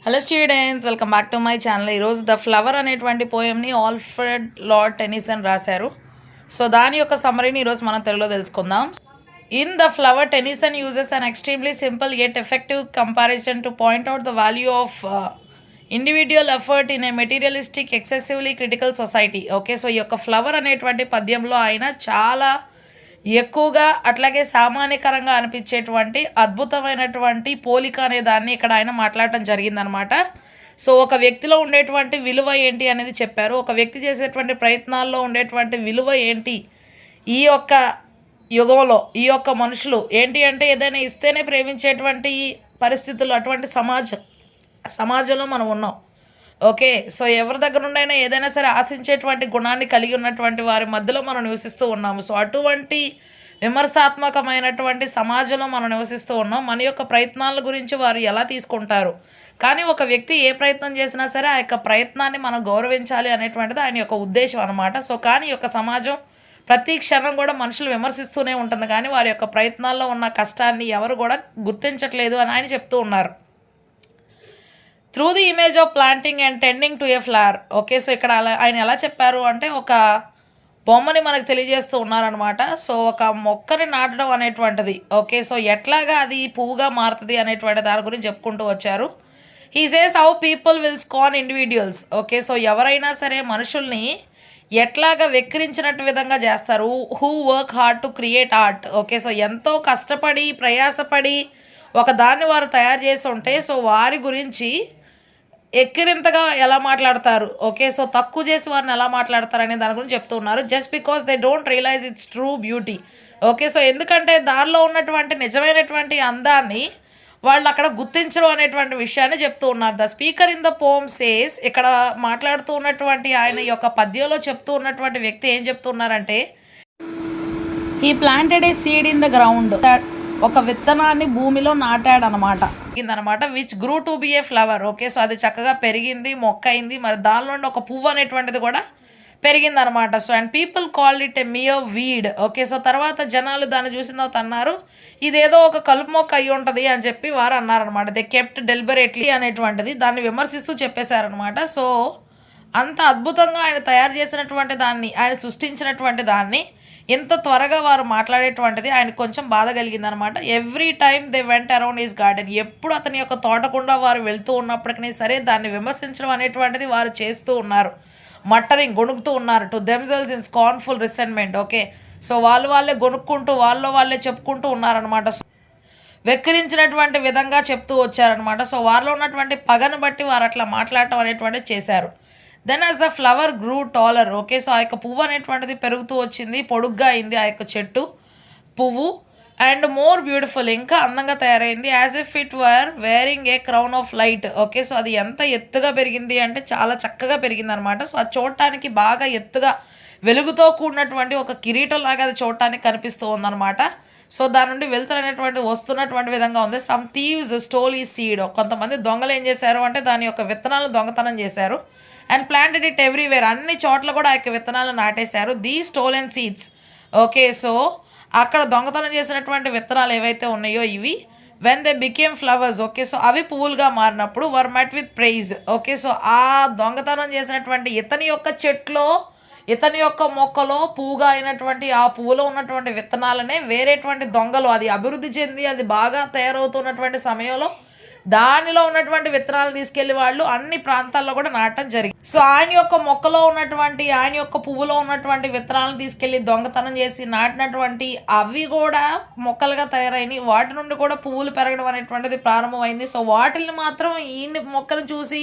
Hello students, welcome back to my channel. ఈరోజు the flower అనేటువంటి పోయంని Alfred lord Tennyson రాశారు. So దాని యొక్క సమ్మరీని ఈరోజు మనం తెలుగులో తెలుసుకుందాం. In the flower, Tennyson uses an extremely simple yet effective comparison to point out the value of individual effort in a materialistic, excessively critical society. Okay, so ఈ యొక్క flower అనేటువంటి పద్యంలో ఆయన చాలా ఎక్కువగా అట్లాగే సామాన్యకరంగా అనిపించేటువంటి అద్భుతమైనటువంటి పోలిక అనే దాన్ని ఇక్కడ ఆయన మాట్లాడటం జరిగిందనమాట. సో ఒక వ్యక్తిలో ఉండేటువంటి విలువ ఏంటి అనేది చెప్పారు. ఒక వ్యక్తి చేసేటువంటి ప్రయత్నాల్లో ఉండేటువంటి విలువ ఏంటి, ఈ యొక్క యుగంలో ఈ యొక్క మనుషులు ఏంటి అంటే ఏదైనా ఇస్తేనే ప్రేమించేటువంటి పరిస్థితులు, అటువంటి సమాజంలో మనం ఉన్నాం. ఓకే, సో ఎవరి దగ్గర నుండైనా ఏదైనా సరే ఆశించేటువంటి గుణాన్ని కలిగి ఉన్నటువంటి వారి మధ్యలో మనం నివసిస్తూ ఉన్నాము. సో అటువంటి విమర్శాత్మకమైనటువంటి సమాజంలో మనం నివసిస్తూ ఉన్నాం. మన యొక్క ప్రయత్నాల గురించి వారు ఎలా తీసుకుంటారు, కానీ ఒక వ్యక్తి ఏ ప్రయత్నం చేసినా సరే ఆ యొక్క ప్రయత్నాన్ని మనం గౌరవించాలి అనేటువంటిది ఆయన యొక్క ఉద్దేశం అనమాట. సో కానీ ఈ యొక్క సమాజం ప్రతి క్షణం కూడా మనుషులు విమర్శిస్తూనే ఉంటుంది, కానీ వారి యొక్క ప్రయత్నాల్లో ఉన్న కష్టాన్ని ఎవరు కూడా గుర్తించట్లేదు అని ఆయన చెప్తూ ఉన్నారు. Through the image of planting and tending to A flower. Okay, so ఇక్కడ ఆయన ఎలా చెప్పారు అంటే ఒక బొమ్మని మనకు తెలియజేస్తూ ఉన్నారనమాట. సో ఒక మొక్కని నాటడం అనేటువంటిది, ఓకే, సో ఎట్లాగా అది పువ్వుగా మారుతుంది అనేటువంటి దాని గురించి చెప్పుకుంటూ వచ్చారు. He says how people will scan individuals. Okay, so ఎవరైనా సరే మనుషుల్ని ఎట్లాగా వెక్కిరించినట్టు విధంగా చేస్తారు. Who work hard to create art. Okay, so ఎంతో కష్టపడి ప్రయాసపడి ఒక దాన్ని వారు తయారు చేసి ఉంటే సో వారి గురించి ఎక్కిరింతగా ఎలా మాట్లాడతారు, ఓకే, సో తక్కువ చేసి వారిని ఎలా మాట్లాడతారు అనే దాని గురించి చెప్తూ ఉన్నారు. Just because they don't realise it's true beauty. Okay, so ఎందుకంటే దానిలో ఉన్నటువంటి నిజమైనటువంటి అందాన్ని వాళ్ళు అక్కడ గుర్తించరు అనేటువంటి విషయాన్ని చెప్తూ ఉన్నారు. The speaker in the poem says, ఇక్కడ మాట్లాడుతూ ఉన్నటువంటి ఆయన యొక్క పద్యంలో చెప్తూ ఉన్నటువంటి వ్యక్తి ఏం చెప్తున్నారంటే, he planted a seed in the ground, ఒక విత్తనాన్ని భూమిలో నాటాడనమాట which grew to be a flower. Okay, so అది చక్కగా పెరిగింది, మొక్క అయింది, మరి దానిలో నుండి ఒక పువ్వు అనేటువంటిది కూడా పెరిగిందనమాట. So and people called it a mere weed. Okay, so తర్వాత జనాలు దాన్ని చూసిన తర్వాత అన్నారు ఇదేదో ఒక కలుపు మొక్క అయ్యి ఉంటుంది అని చెప్పి వారు అన్నారనమాట. దే కెప్ట్ డెలిబరేట్లీ అనేటువంటిది దాన్ని విమర్శిస్తూ చెప్పేశారనమాట. సో అంత అద్భుతంగా ఆయన తయారు చేసినటువంటి దాన్ని, ఆయన సృష్టించినటువంటి దాన్ని ఇంత త్వరగా వారు మాట్లాడేటువంటిది ఆయనకు కొంచెం బాధ కలిగిందనమాట. Every time they went around his garden, ఎప్పుడు అతని యొక్క తోటకుండా వారు వెళ్తూ ఉన్నప్పటికీ సరే దాన్ని విమర్శించడం అనేటువంటిది వారు చేస్తూ ఉన్నారు. మట్టరింగ్, గొణుకుతూ ఉన్నారు. To themselves in scornful resentment. Okay, so వాళ్ళే గొనుక్కుంటూ వాళ్ళే చెప్పుకుంటూ ఉన్నారనమాట. వెక్కిరించినటువంటి విధంగా చెప్తూ వచ్చారనమాట. సో వారిలో ఉన్నటువంటి పగను బట్టి వారు అట్లా మాట్లాడటం అనేటువంటిది చేశారు. Then as the flower grew taller. Okay, so ఆ యొక్క పువ్వు అనేటువంటిది పెరుగుతూ వచ్చింది, పొడుగ్గా అయింది ఆ యొక్క చెట్టు పువ్వు, అండ్ మోర్ బ్యూటిఫుల్, ఇంకా అందంగా తయారైంది. As if it were wearing a crown of light. Okay, so అది ఎంత ఎత్తుగా పెరిగింది అంటే చాలా చక్కగా పెరిగింది అనమాట. సో అది చూడటానికి బాగా ఎత్తుగా వెలుగుతో కూడినటువంటి ఒక కిరీటం లాగా అది చూడటానికి కనిపిస్తూ ఉందన్నమాట. సో దాని నుండి వెళ్తున్నటువంటి వస్తున్నటువంటి విధంగా ఉంది. సమ్ థీవ్స్ స్టోల్ ఈ సీడ్, కొంతమంది దొంగలు ఏం చేశారు అంటే దాని యొక్క విత్తనాలను దొంగతనం చేశారు. అండ్ ప్లాంటెడ్ ఇట్ ఎవ్రీవేర్, అన్ని చోట్ల కూడా ఆ యొక్క విత్తనాలను నాటేశారు. The stolen seeds. Okay, so అక్కడ దొంగతనం చేసినటువంటి విత్తనాలు ఏవైతే ఉన్నాయో ఇవి when they became flowers. Okay, so అవి పువ్వులుగా మారినప్పుడు were met with praise. Okay, so ఆ దొంగతనం చేసినటువంటి ఇతని యొక్క చెట్లో, ఇతని యొక్క మొక్కలో పువ్వుగా అయినటువంటి ఆ పువ్వులో ఉన్నటువంటి విత్తనాలనే వేరేటువంటి దొంగలు అది అభివృద్ధి చెంది అది బాగా తయారవుతున్నటువంటి సమయంలో దానిలో ఉన్నటువంటి విత్తనాలు తీసుకెళ్లి వాళ్ళు అన్ని ప్రాంతాల్లో కూడా నాటడం జరిగింది. సో ఆయన యొక్క మొక్కలో ఉన్నటువంటి, ఆయన యొక్క పువ్వులో ఉన్నటువంటి విత్తనాలను తీసుకెళ్లి దొంగతనం చేసి నాటినటువంటి అవి కూడా మొక్కలుగా తయారైనవి. వాటి నుండి కూడా పువ్వులు పెరగడం అనేటువంటిది ప్రారంభమైంది. సో వాటిని మాత్రం ఈయన మొక్కను చూసి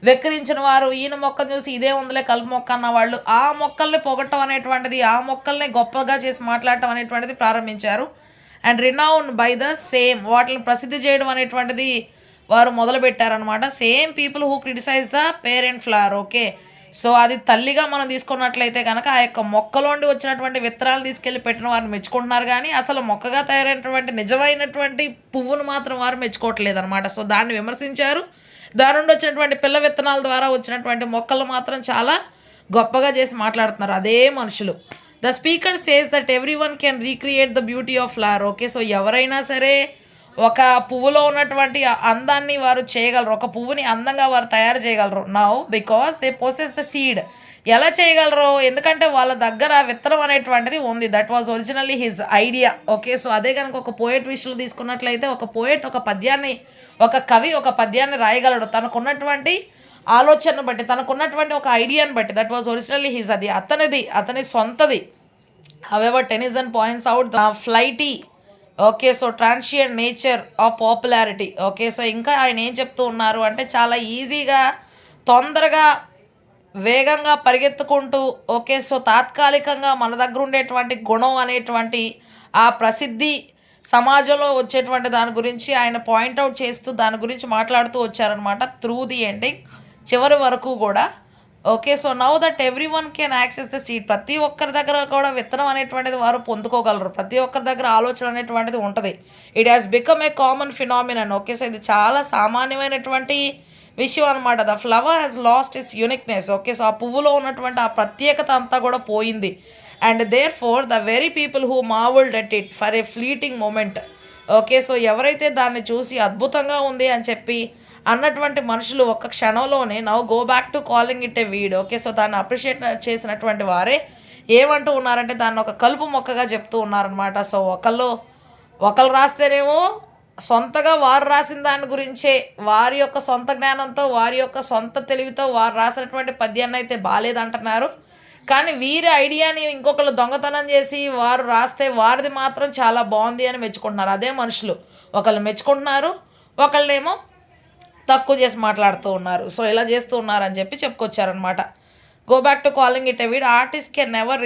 వెక్కిరించిన వారు, ఈయన మొక్కను చూసి ఇదే ఉందిలే కలుపు మొక్క అన్న వాళ్ళు ఆ మొక్కల్ని పొగట్టం అనేటువంటిది, ఆ మొక్కల్ని గొప్పగా చేసి మాట్లాడటం అనేటువంటిది ప్రారంభించారు. And renown by the same, వాటిని ప్రసిద్ధి చేయడం అనేటువంటిది వారు మొదలుపెట్టారనమాట. Same people who criticize the parent flower. Okay, so అది తల్లిగా మనం తీసుకున్నట్లయితే కనుక ఆ యొక్క మొక్కలోండి వచ్చినటువంటి విత్తనాలు తీసుకెళ్ళి పెట్టిన వారిని మెచ్చుకుంటున్నారు, కానీ అసలు మొక్కగా తయారైనటువంటి నిజమైనటువంటి పువ్వును మాత్రం వారు మెచ్చుకోవట్లేదు అనమాట. సో దాన్ని విమర్శించారు. దాని నుండి వచ్చినటువంటి పిల్ల విత్తనాల ద్వారా వచ్చినటువంటి మొక్కలు మాత్రం చాలా గొప్పగా చేసి మాట్లాడుతున్నారు అదే మనుషులు. The speaker says that every one can recreate the beauty of flower. Okay, so ఎవరైనా సరే ఒక పువ్వులో ఉన్నటువంటి అందాన్ని వారు చేయగలరు. ఒక పువ్వుని అందంగా వారు తయారు చేయగలరు. Now because they possess the seed. ఎలా చేయగలరు? ఎందుకంటే వాళ్ళ దగ్గర విత్తనం అనేటువంటిది ఉంది. That was originally his idea. Okay. So అదే కనుక ఒక పోయెట్ విషయంలో తీసుకున్నట్లయితే ఒక పోయెట్ ఒక పద్యాన్ని, ఒక కవి ఒక పద్యాన్ని రాయగలడు తనకున్నటువంటి ఆలోచనను బట్టి, తనకున్నటువంటి ఒక ఐడియాని బట్టి. That was originally his. అది అతనిది, అతని సొంతది. However Tennyson points out the flighty okay. So transient nature of popularity. Okay. So ఇంకా ఆయన ఏం చెప్తూ ఉన్నారు అంటే చాలా ఈజీగా, తొందరగా, వేగంగా పరిగెత్తుకుంటూ ఓకే. సో తాత్కాలికంగా మన దగ్గర ఉండేటువంటి గుణం అనేటువంటి ఆ ప్రసిద్ధి సమాజంలో వచ్చేటువంటి దాని గురించి ఆయన పాయింట్అవుట్ చేస్తూ దాని గురించి మాట్లాడుతూ వచ్చారనమాట త్రూ ది ఎండింగ్, చివరి వరకు కూడా. Okay. So now that every one can access the seed. ప్రతి ఒక్కరి దగ్గర కూడా విత్తనం అనేటువంటిది వారు పొందుకోగలరు. ప్రతి ఒక్కరి దగ్గర ఆలోచన అనేటువంటిది ఉంటుంది. It has become a common phenomenon. Okay. So ఇది చాలా సామాన్యమైనటువంటి విషయం అనమాట. The flower has lost its uniqueness. Okay. So ఆ పువ్వులో ఉన్నటువంటి ఆ ప్రత్యేకత అంతా కూడా పోయింది. And therefore the very people who marvelled at it for a fleeting moment. Okay. So ఎవరైతే దాన్ని చూసి అద్భుతంగా ఉంది అని చెప్పి అన్నటువంటి మనుషులు ఒక్క క్షణంలోనే now go back to calling it a weed. Okay. So దాన్ని అప్రిషియేట్ చేసినటువంటి వారే ఏమంటూ ఉన్నారంటే దాన్ని ఒక కలుపు మొక్కగా చెప్తూ ఉన్నారనమాట. సో ఒకళ్ళు రాస్తేనేమో సొంతగా వారు రాసిన దాని గురించే, వారి యొక్క సొంత జ్ఞానంతో, వారి యొక్క సొంత తెలివితో వారు రాసినటువంటి పద్యాన్ని అయితే బాగాలేదంటున్నారు. కానీ వీరి ఐడియాని ఇంకొకళ్ళు దొంగతనం చేసి వారు రాస్తే వారిది మాత్రం చాలా బాగుంది అని మెచ్చుకుంటున్నారు. అదే మనుషులు ఒకళ్ళు మెచ్చుకుంటున్నారు, ఒకళ్ళేమో తక్కువ చేసి మాట్లాడుతూ ఉన్నారు. సో ఇలా చేస్తూ ఉన్నారని చెప్పి చెప్పుకొచ్చారనమాట. Go back to calling it a weed. Artist can never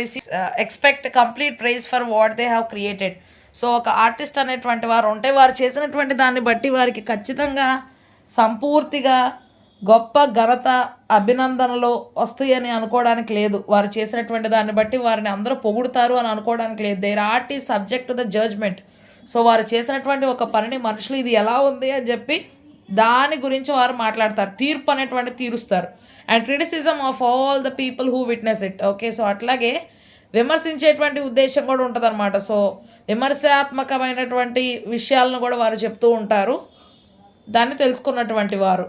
expect complete praise for what they have created. So ఒక ఆర్టిస్ట్ అనేటువంటి వారు ఉంటే వారు చేసినటువంటి దాన్ని బట్టి వారికి ఖచ్చితంగా సంపూర్తిగా గొప్ప ఘనత, అభినందనలు వస్తాయని అనుకోవడానికి లేదు. వారు చేసినటువంటి దాన్ని బట్టి వారిని అందరూ పొగుడుతారు అని అనుకోవడానికి లేదు. Their art is subject to the judgement. సో వారు చేసినటువంటి ఒక పనిని మనుషులు ఇది ఎలా ఉంది అని చెప్పి దాని గురించి వారు మాట్లాడతారు, తీర్పు అనేటువంటి తీరుస్తారు. And criticism of all the people who witness it. Okay. So అట్లాగే విమర్శించేటువంటి ఉద్దేశం కూడా ఉంటుందన్నమాట. సో విమర్శాత్మకమైనటువంటి విషయాలను కూడా వారు చెప్తూ ఉంటారు, దాన్ని తెలుసుకున్నటువంటి వారు.